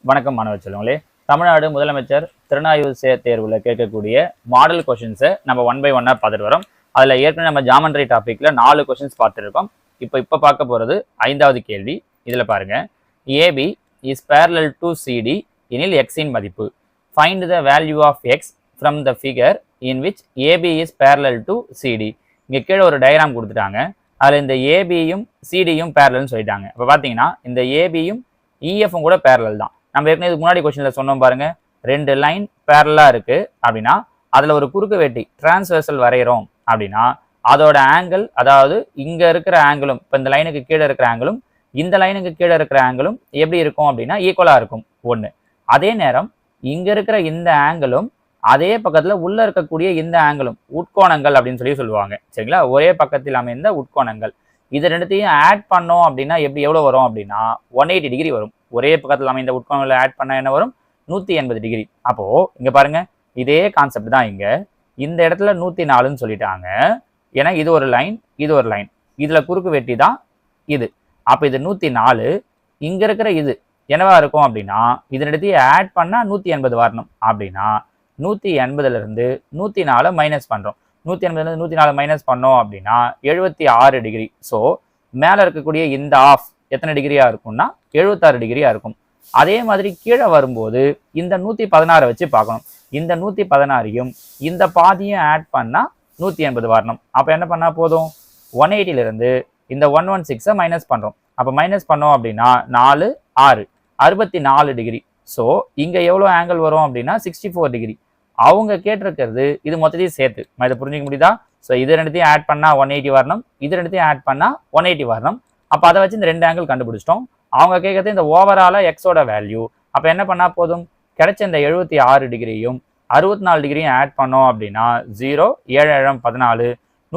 வணக்கம் மாணவ செல்வங்களே. தமிழ்நாடு முதலமைச்சர் திறனாய்வு தேர்வில் கேட்கக்கூடிய மாடல் கொஷின்ஸை நம்ம 1 by 1 பார்த்துட்டு வரோம். அதில் ஏற்கனவே நம்ம ஜாமெண்ட்ரி டாப்பிக்கில் 4 கொஷின்ஸ் பார்த்துருக்கோம். இப்போ பார்க்க போகிறது 5வது கேள்வி. இதில் பாருங்க, A B is parallel to C D எனில் எக்ஸின் மதிப்பு. Find the value of X from the figure in which A B is parallel to C D. இங்கே கீழே ஒரு டயக்ராம் கொடுத்துட்டாங்க. அதில் இந்த ஏபியும் சிடியும் பேரலல்னு சொல்லிட்டாங்க. இப்போ பார்த்தீங்கன்னா இந்த ஏபியும் இஎஃப்பும் கூட பேரலல் தான். நம்ம ஏற்கனவே இதுக்கு முன்னாடி கொஸ்டினில் சொன்னோம் பாருங்க, 2 லைன் பேரலாக இருக்குது அப்படின்னா அதில் ஒரு குறுக்கு வெட்டி டிரான்ஸ்வர்சல் வரைகிறோம் அப்படின்னா அதோட ஆங்கிள், அதாவது இங்கே இருக்கிற ஆங்கிளும், இப்போ இந்த லைனுக்கு கீழே இருக்கிற ஆங்கிளும் இந்த லைனுக்கு கீழே இருக்கிற ஆங்கிளும் எப்படி இருக்கும் அப்படின்னா ஈக்குவலாக இருக்கும் ஒன்று. அதே நேரம் இங்கே இருக்கிற இந்த ஆங்கிளும் அதே பக்கத்தில் உள்ளே இருக்கக்கூடிய இந்த ஆங்கிளும் உட்கோணங்கள் அப்படின்னு சொல்லுவாங்க. சரிங்களா? ஒரே பக்கத்தில் அமைந்த உட்கோணங்கள். இது ரெண்டுத்தையும் ஆட் பண்ணோம் அப்படின்னா எவ்வளோ வரும் அப்படின்னா 180 டிகிரி வரும். ஒரே பக்கத்தில் அமைந்த உட்கோணங்களை ஆட் பண்ண என்ன வரும்? 180 டிகிரி. அப்போது இங்கே பாருங்க, இதே கான்செப்ட் தான். இங்கே இந்த இடத்துல 104ன்னு சொல்லிட்டாங்க. ஏன்னா இது ஒரு லைன், இது ஒரு லைன், இதில் குறுக்கு வெட்டி தான் இது. அப்போ இது 104. இங்கே இருக்கிற இது என்னவா இருக்கும் அப்படின்னா இது ரெண்டுத்தையும் ஆட் பண்ணால் 180 வரணும். அப்படின்னா 180லேருந்து 104 மைனஸ் பண்ணுறோம். 180லேருந்து 104 மைனஸ் பண்ணோம் அப்படின்னா 76 டிகிரி. ஸோ மேலே இருக்கக்கூடிய இந்த ஆஃப் எத்தனை டிகிரியாக இருக்கும்னா 76 டிகிரியாக இருக்கும். அதே மாதிரி கீழே வரும்போது இந்த 116 வச்சு பார்க்கணும். இந்த 116ஐயும் இந்த பாதியும் ஆட் பண்ணால் 180 வரணும். அப்போ என்ன பண்ணால் போதும்? 180லேருந்து இந்த 116ஐ மைனஸ் பண்ணுறோம். அப்போ மைனஸ் பண்ணோம் அப்படின்னா 4 6 64 டிகிரி. ஸோ இங்கே எவ்வளோ ஆங்கிள் வரும் அப்படின்னா 64 டிகிரி. அவங்க கேட்டிருக்கிறது இது மொத்தத்தையும் சேர்த்து. இதை புரிஞ்சிக்க முடியுதா? ஸோ இது ரெண்டுத்தையும் ஆட் பண்ணால் 180 வரணும், இது ரெண்டுத்தையும் ஆட் பண்ணால் 180 வரணும். அப்போ அதை வச்சு இந்த 2 ஆங்கிள் கண்டுபிடிச்சிட்டோம். அவங்க கேட்கறது இந்த ஓவராலாக எக்ஸோட வேல்யூ. அப்போ என்ன பண்ணால் போதும்? கிடைச்ச இந்த 76 டிகிரியும் 64 டிகிரியும் ஆட் பண்ணோம் அப்படின்னா 0 7 7 14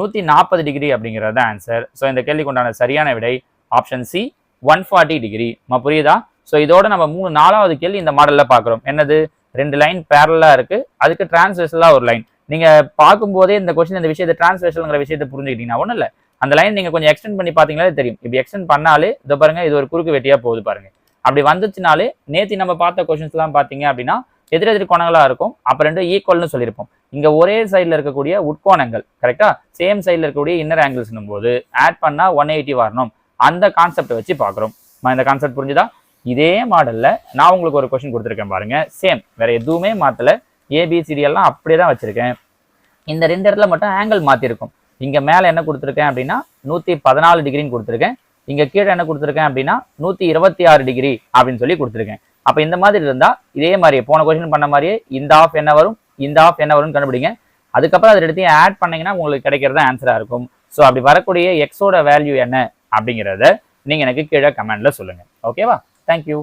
140 டிகிரி அப்படிங்கிறது ஆன்சர். ஸோ இந்த கேள்விக்கு உண்டான சரியான விடை ஆப்ஷன் சி 140 டிகிரி. புரியுதா? ஸோ இதோட நம்ம 4வது கேள்வி இந்த மாடலில் பார்க்குறோம். என்னது? 2 லைன் பேரலாக இருக்குது, அதுக்கு டிரான்ஸ்வர்சலாக ஒரு லைன். நீங்கள் பார்க்கும்போதே இந்த கொஸ்டின் இந்த விஷயத்தை டிரான்ஸ்வர்சல்ங்கிற விஷயத்தை புரிஞ்சுக்கிட்டீங்கன்னா ஒன்றும் இல்லை, அந்த லைன் நீங்கள் கொஞ்சம் எக்ஸ்டெண்ட் பண்ணி பார்த்தீங்களே தெரியும். இப்படி எக்ஸ்டெண்ட் பண்ணாலே இதை பாருங்க, இது ஒரு குறுக்கு வெட்டியாக போகுது பாருங்க. அப்படி வந்துச்சுனாலே நேற்று நம்ம பார்த்த கொஸ்டின்ஸ்லாம் பார்த்தீங்க அப்படின்னா எதிரெதிர் கோணங்களாக இருக்கும். அப்போ 2 ஈக்குவல்னு சொல்லியிருப்போம். இங்கே ஒரே சைடில் இருக்கக்கூடிய உட்கோணங்கள் கரெக்டாக சேம் சைடில் இருக்கக்கூடிய இன்னர் ஆங்கிள்ஸ்னும் போது ஆட் பண்ணால் 180 வரணும். அந்த கான்செப்டை வச்சு பார்க்குறோம். இந்த கான்செப்ட் புரிஞ்சுதா? இதே மாடலில் நான் உங்களுக்கு ஒரு கொஸ்டின் கொடுத்துருக்கேன் பாருங்க. சேம், வேற எதுவுமே மாற்றலை, ஏபிசிடி எல்லாம் அப்படியே தான் வச்சிருக்கேன். இந்த 2 இடத்துல மட்டும் ஆங்கிள் மாற்றிருக்கும். இங்கே மேலே என்ன கொடுத்துருக்கேன் அப்படின்னா 114 டிகிரின்னு கொடுத்துருக்கேன். இங்கே கீழே என்ன கொடுத்துருக்கேன் அப்படின்னா 126 டிகிரி அப்படின்னு சொல்லி கொடுத்துருக்கேன். அப்போ இந்த மாதிரி இருந்தால் இதே மாதிரியே போன கொஸ்டின் பண்ண மாதிரியே இந்த ஆஃப் என்ன வரும், இந்த ஆஃப் என்ன வரும்னு கண்டுபிடிங்க. அதுக்கப்புறம் அது எடுத்து ஆட் பண்ணீங்கன்னா உங்களுக்கு கிடைக்கிறதா ஆன்சராக இருக்கும். ஸோ அப்படி வரக்கூடிய எக்ஸோட வேல்யூ என்ன அப்படிங்கிறத நீங்கள் எனக்கு கீழே கமெண்ட்ல சொல்லுங்கள். ஓகேவா? தேங்க்யூ.